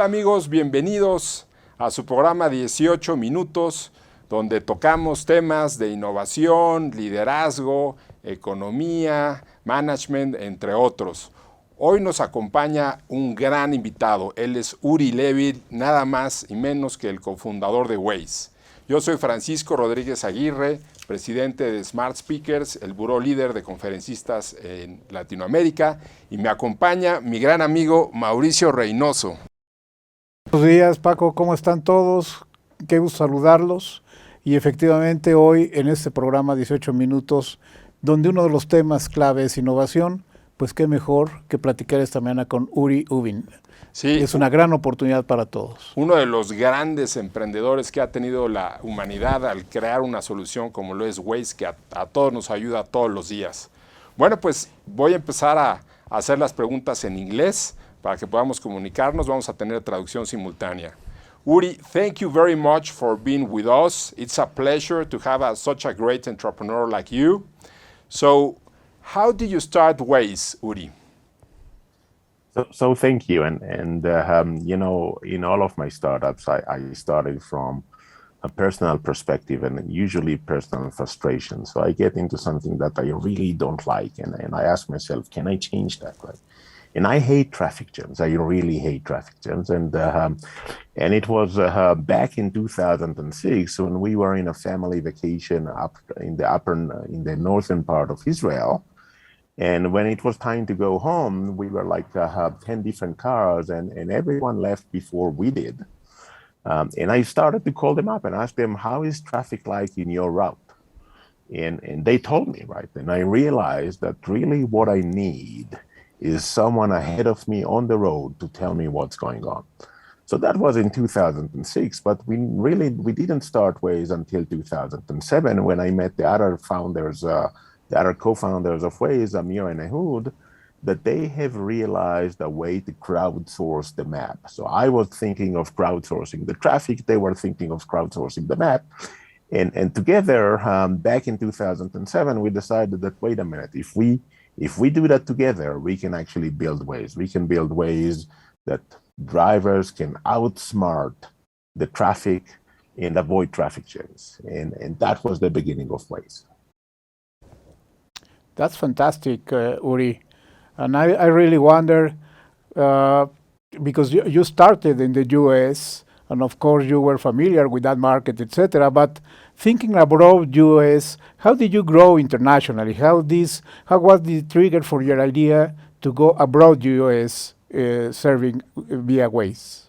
Hola amigos, bienvenidos a su programa 18 Minutos, donde tocamos temas de innovación, liderazgo, economía, management, entre otros. Hoy nos acompaña un gran invitado. Él es Uri Levine, nada más y menos que el cofundador de Waze. Yo soy Francisco Rodríguez Aguirre, presidente de Smart Speakers, el buró líder de conferencistas en Latinoamérica, y me acompaña mi gran amigo Mauricio Reynoso. Buenos días, Paco, ¿cómo están todos? Qué gusto saludarlos. Y efectivamente hoy en este programa 18 minutos, donde uno de los temas clave es innovación, pues qué mejor que platicar esta mañana con Uri Levine. Sí, es una gran oportunidad para todos. Uno de los grandes emprendedores que ha tenido la humanidad al crear una solución como lo es Waze, que a todos nos ayuda todos los días. Bueno, pues voy a empezar a hacer las preguntas en inglés para que podamos comunicarnos. Vamos a tener traducción simultánea. Uri, thank you very much for being with us. It's a pleasure to have such a great entrepreneur like you. So, how did you start Waze, Uri? So thank you, and you know, in all of my startups, I started from a personal perspective and usually personal frustration. So I get into something that I really don't like, and I ask myself, can I change that? Right? And I hate traffic jams. I really hate traffic jams, and it was back in 2006 when we were in a family vacation up in the northern part of Israel. And when it was time to go home, we were like 10 different cars, and everyone left before we did. And I started to call them up and ask them, how is traffic like in your route? And they told me, right? And I realized that really what I need is someone ahead of me on the road to tell me what's going on. So that was in 2006, but we didn't start Waze until 2007 when I met the other founders, the other co-founders of Waze, Amir and Ehud, that they have realized a way to crowdsource the map. So I was thinking of crowdsourcing the traffic, they were thinking of crowdsourcing the map. And together, back in 2007, we decided that, wait a minute, if we do that together, we can actually build Waze. We can build ways that drivers can outsmart the traffic and avoid traffic jams. And that was the beginning of Waze. That's fantastic, Uri. And I really wonder, because you started in the US, and of course you were familiar with that market, etc. But thinking abroad US, how did you grow internationally? How was the trigger for your idea to go abroad US serving via Waze?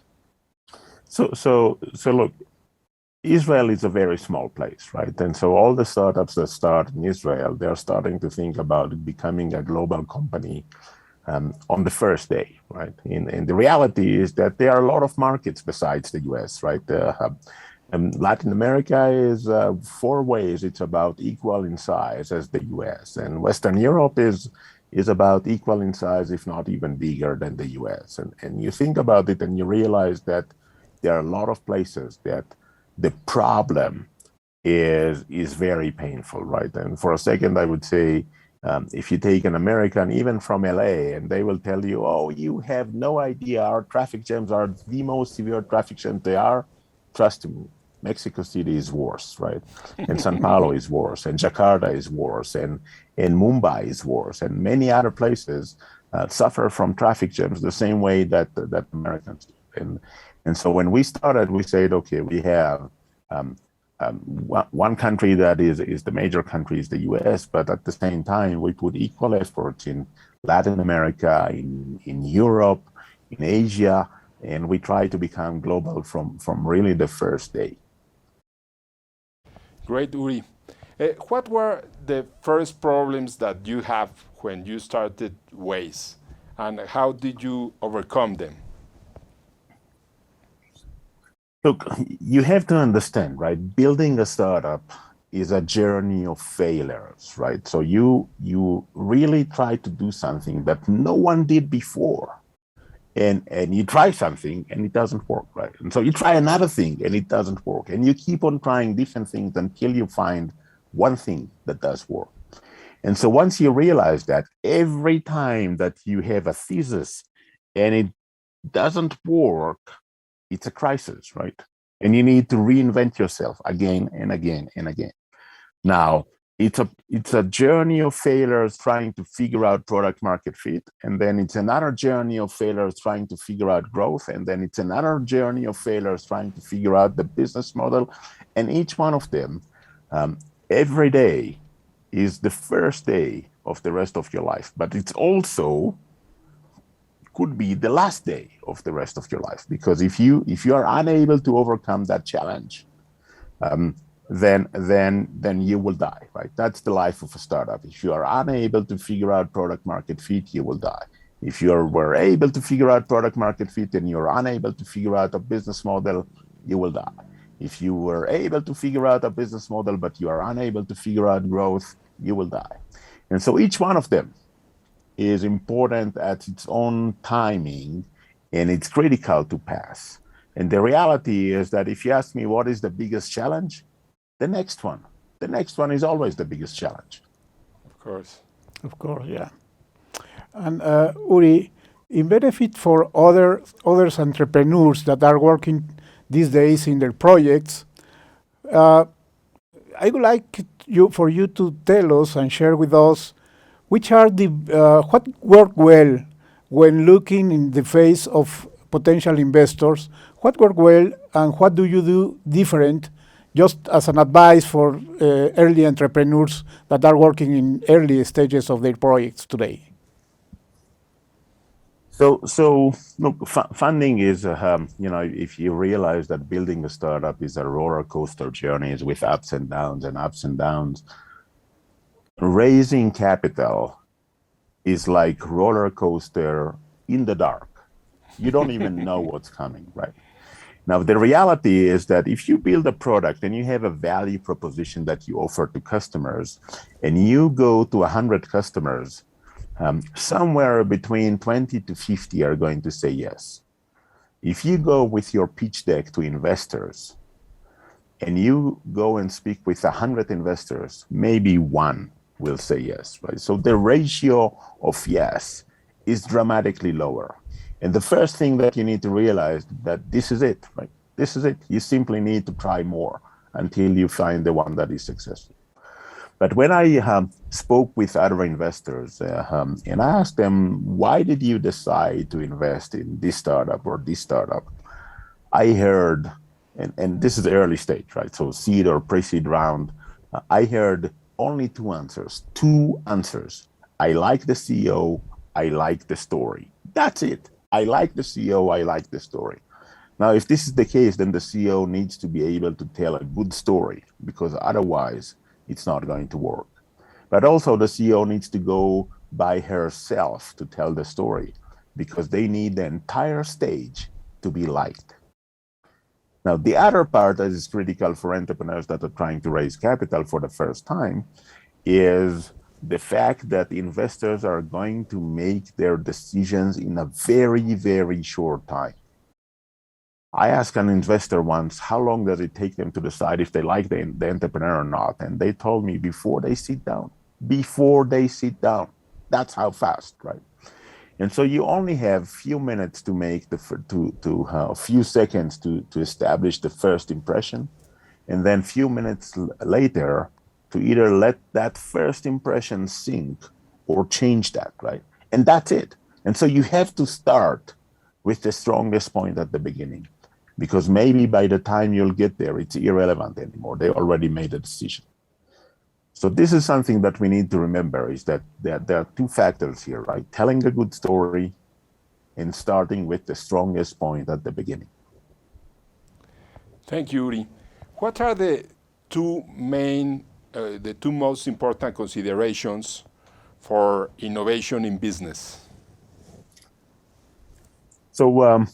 So look, Israel is a very small place, right? And so all the startups that start in Israel, they're starting to think about becoming a global company on the first day, right? And the reality is that there are a lot of markets besides the US, right? Latin America is 4 ways. It's about equal in size as the US. And Western Europe is about equal in size, if not even bigger than the US. And you think about it and you realize that there are a lot of places that the problem is very painful, right? And for a second, I would say, if you take an American, even from LA, and they will tell you, oh, you have no idea, our traffic jams are the most severe traffic jams they are. Trust me, Mexico City is worse, right? And Sao Paulo is worse, and Jakarta is worse, and Mumbai is worse, and many other places suffer from traffic jams the same way that Americans do. And so when we started, we said, okay, we have one country that is the major country is the US, but at the same time, we put equal efforts in Latin America, in Europe, in Asia, and we try to become global from really the first day. Great, Uri. What were the first problems that you have when you started Waze, and how did you overcome them? Look, you have to understand, right? Building a startup is a journey of failures, right? So you really try to do something that no one did before. And you try something and it doesn't work, right? And so you try another thing and it doesn't work. And you keep on trying different things until you find one thing that does work. And so once you realize that, every time that you have a thesis and it doesn't work, it's a crisis, right? And you need to reinvent yourself again and again and again. Now, it's a journey of failures trying to figure out product market fit, and then it's another journey of failures trying to figure out growth, and then it's another journey of failures trying to figure out the business model. And each one of them, every day is the first day of the rest of your life, but it's also could be the last day of the rest of your life, because if you are unable to overcome that challenge, then you will die, right? That's the life of a startup. If you are unable to figure out product market fit, you will die. If you were able to figure out product market fit and you're unable to figure out a business model, you will die. If you were able to figure out a business model, but you are unable to figure out growth, you will die. And so each one of them is important at its own timing, and it's critical to pass. And the reality is that if you ask me what is the biggest challenge, the next one is always the biggest challenge. Of course, yeah. And Uri, in benefit for others entrepreneurs that are working these days in their projects, I would like for you to tell us and share with us which are the what work well when looking in the face of potential investors. What work well and what do you do different, just as an advice for early entrepreneurs that are working in early stages of their projects today? So look, funding is, if you realize that building a startup is a roller coaster journey with ups and downs, raising capital is like roller coaster in the dark. You don't even know what's coming, right? Now, the reality is that if you build a product and you have a value proposition that you offer to customers, and you go to 100 customers, somewhere between 20 to 50 are going to say yes. If you go with your pitch deck to investors and you go and speak with 100 investors, maybe one will say yes, right? So the ratio of yes is dramatically lower. And the first thing that you need to realize that this is it, right? This is it. You simply need to try more until you find the one that is successful. But when I spoke with other investors and I asked them, why did you decide to invest in this startup or this startup? I heard, and this is the early stage, right? So seed or pre-seed round, I heard only two answers. I like the CEO, I like the story. That's it. I like the CEO, I like the story. Now, if this is the case, then the CEO needs to be able to tell a good story, because otherwise it's not going to work. But also the CEO needs to go by herself to tell the story, because they need the entire stage to be liked. Now, the other part that is critical for entrepreneurs that are trying to raise capital for the first time is the fact that investors are going to make their decisions in a very, very short time. I asked an investor once, how long does it take them to decide if they like the entrepreneur or not? And they told me before they sit down. That's how fast, right? And so you only have few minutes to make a few seconds to establish the first impression, and then few minutes later to either let that first impression sink or change that, right? And that's it. And so you have to start with the strongest point at the beginning, because maybe by the time you'll get there, it's irrelevant anymore. They already made a decision. So this is something that we need to remember, is that there are two factors here, right? Telling a good story and starting with the strongest point at the beginning. Thank you, Uri. What are the two most important considerations for innovation in business? So,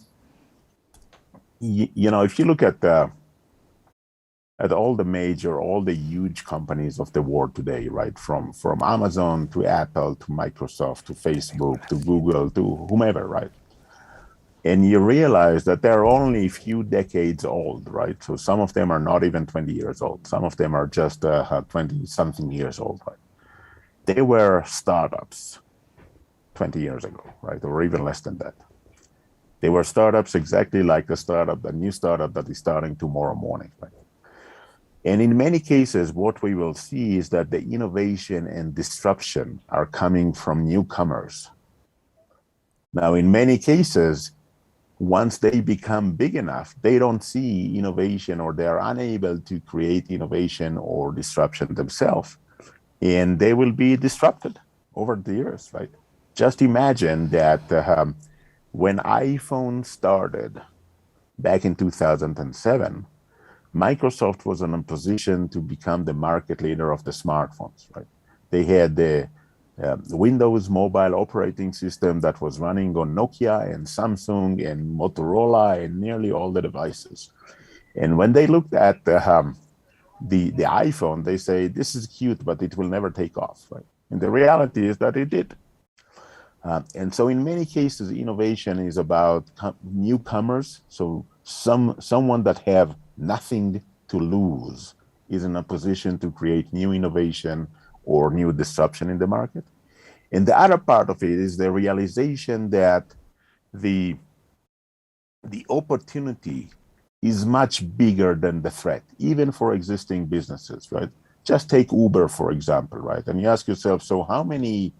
if you look at all the huge companies of the world today, right? From Amazon to Apple to Microsoft to Facebook to Google to whomever, right? And you realize that they're only a few decades old, right? So some of them are not even 20 years old. Some of them are just 20-something years old, right? They were startups 20 years ago, right? Or even less than that. They were startups exactly like the new startup that is starting tomorrow morning. Right? And in many cases, what we will see is that the innovation and disruption are coming from newcomers. Now, in many cases, once they become big enough, they don't see innovation, or they're unable to create innovation or disruption themselves, and they will be disrupted over the years, right? Just imagine that when iPhone started back in 2007, Microsoft was in a position to become the market leader of the smartphones, right? They had the Windows mobile operating system that was running on Nokia and Samsung and Motorola and nearly all the devices. And when they looked at the iPhone, they say, this is cute, but it will never take off, right? And the reality is that it did. And so in many cases, innovation is about newcomers. So someone that have nothing to lose is in a position to create new innovation or new disruption in the market. And the other part of it is the realization that the opportunity is much bigger than the threat, even for existing businesses, right? Just take Uber, for example, right? And you ask yourself, so how many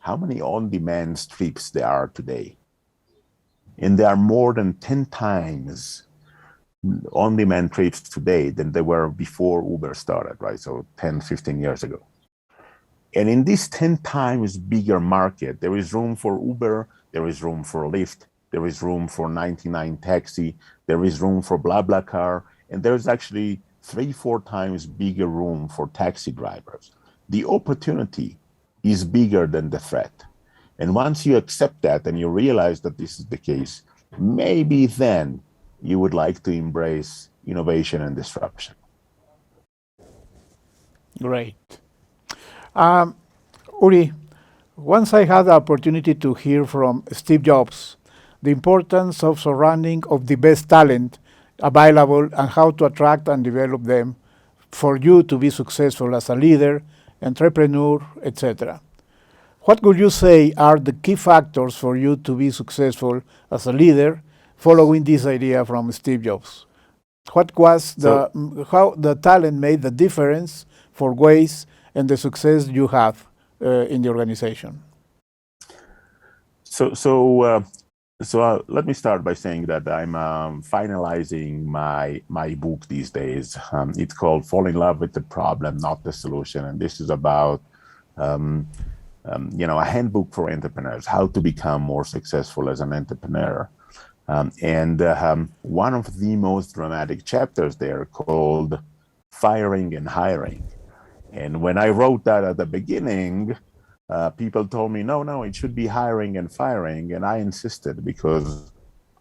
on-demand trips there are today? And there are more than 10 times on-demand trips today than there were before Uber started, right? So 10, 15 years ago. And in this 10 times bigger market, there is room for Uber, there is room for Lyft, there is room for 99 Taxi, there is room for BlaBlaCar, and there's actually 3-4 times bigger room for taxi drivers. The opportunity is bigger than the threat. And once you accept that and you realize that this is the case, maybe then you would like to embrace innovation and disruption. Great. Uri, once I had the opportunity to hear from Steve Jobs the importance of surrounding of the best talent available and how to attract and develop them for you to be successful as a leader, entrepreneur, etc. What would you say are the key factors for you to be successful as a leader following this idea from Steve Jobs? What was how the talent made the difference for Waze and the success you have in the organization? So let me start by saying that I'm finalizing my book these days. It's called Fall in Love with the Problem, Not the Solution. And this is about a handbook for entrepreneurs, how to become more successful as an entrepreneur. And one of the most dramatic chapters there called Firing and Hiring. And when I wrote that at the beginning, people told me, no, it should be hiring and firing. And I insisted because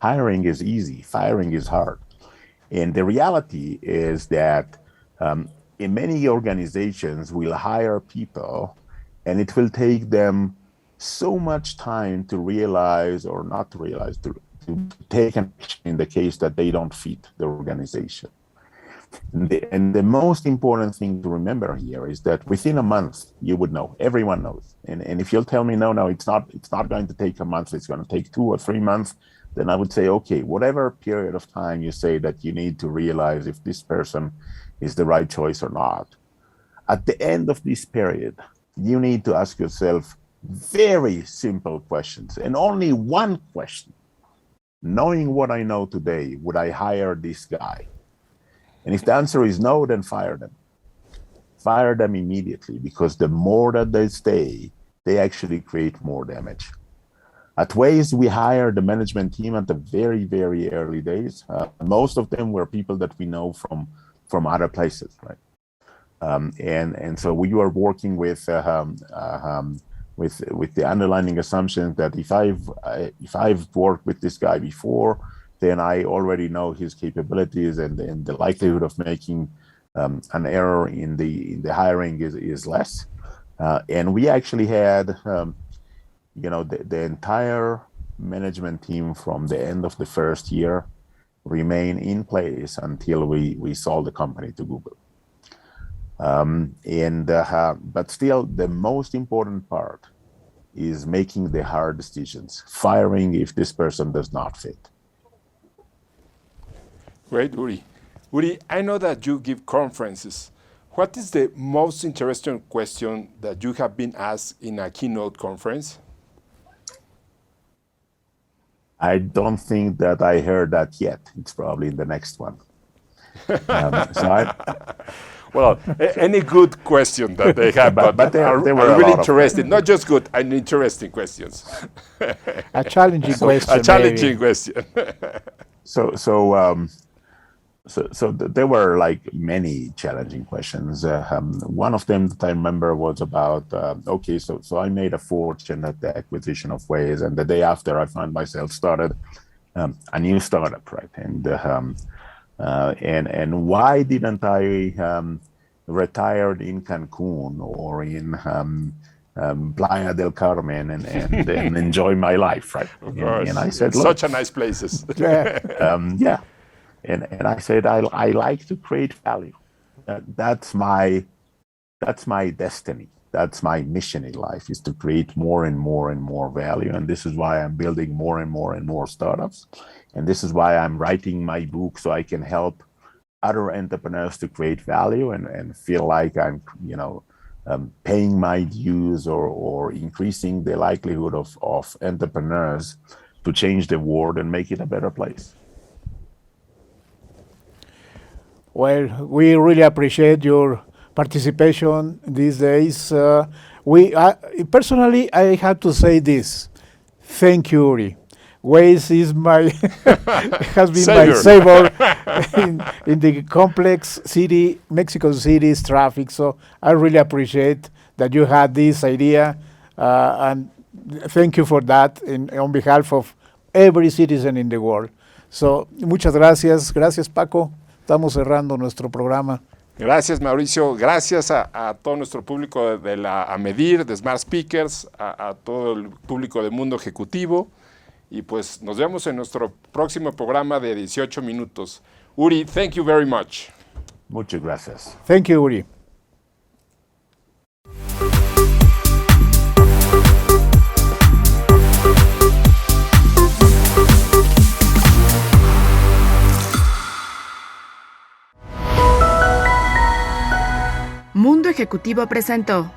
hiring is easy, firing is hard. And the reality is that in many organizations, we'll hire people and it will take them so much time to realize or not to realize, to take an action in the case that they don't fit the organization. And the most important thing to remember here is that within a month, you would know, everyone knows. And if you'll tell me, no, it's not going to take a month, it's going to take 2 or 3 months, then I would say, okay, whatever period of time you say that you need to realize if this person is the right choice or not. At the end of this period, you need to ask yourself very simple questions, and only one question. Knowing what I know today, would I hire this guy? And if the answer is no, then fire them. Fire them immediately, because the more that they stay, they actually create more damage. At Waze, we hired the management team at the very, very early days. Most of them were people that we know from other places, right? And so we were working with the underlying assumption that if I've worked with this guy before, then I already know his capabilities, and the likelihood of making an error in the hiring is less. And we actually had the entire management team from the end of the first year remain in place until we sold the company to Google. But still, the most important part is making the hard decisions, firing if this person does not fit. Great, Uri. Uri, I know that you give conferences. What is the most interesting question that you have been asked in a keynote conference? I don't think that I heard that yet. It's probably in the next one. Well, any good question that they have, but there were are a really lot of interesting, not just good, and interesting questions. A challenging question. A challenging maybe. question. So there were like many challenging questions. One of them that I remember was about, okay, so I made a fortune at the acquisition of Waze, and the day after I found myself started a new startup, right? And why didn't I retire in Cancun or in Playa del Carmen and enjoy my life, right? Of course. And I said, such a nice places. yeah. And I said, I like to create value. That's my destiny. That's my mission in life, is to create more and more and more value. And this is why I'm building more and more and more startups. And this is why I'm writing my book, so I can help other entrepreneurs to create value and feel like I'm, paying my dues or increasing the likelihood of entrepreneurs to change the world and make it a better place. Well, we really appreciate your participation these days. Personally, I have to say this. Thank you, Uri. Waze is has been Savior. my savior in the complex city, Mexico City's traffic. So I really appreciate that you had this idea, and thank you for that on behalf of every citizen in the world. So muchas gracias. Gracias, Paco. Estamos cerrando nuestro programa. Gracias, Mauricio. Gracias a todo nuestro público de la AMEDIR, de Smart Speakers, a todo el público de Mundo Ejecutivo. Y pues nos vemos en nuestro próximo programa de 18 minutos. Uri, thank you very much. Muchas gracias. Thank you, Uri. Mundo Ejecutivo presentó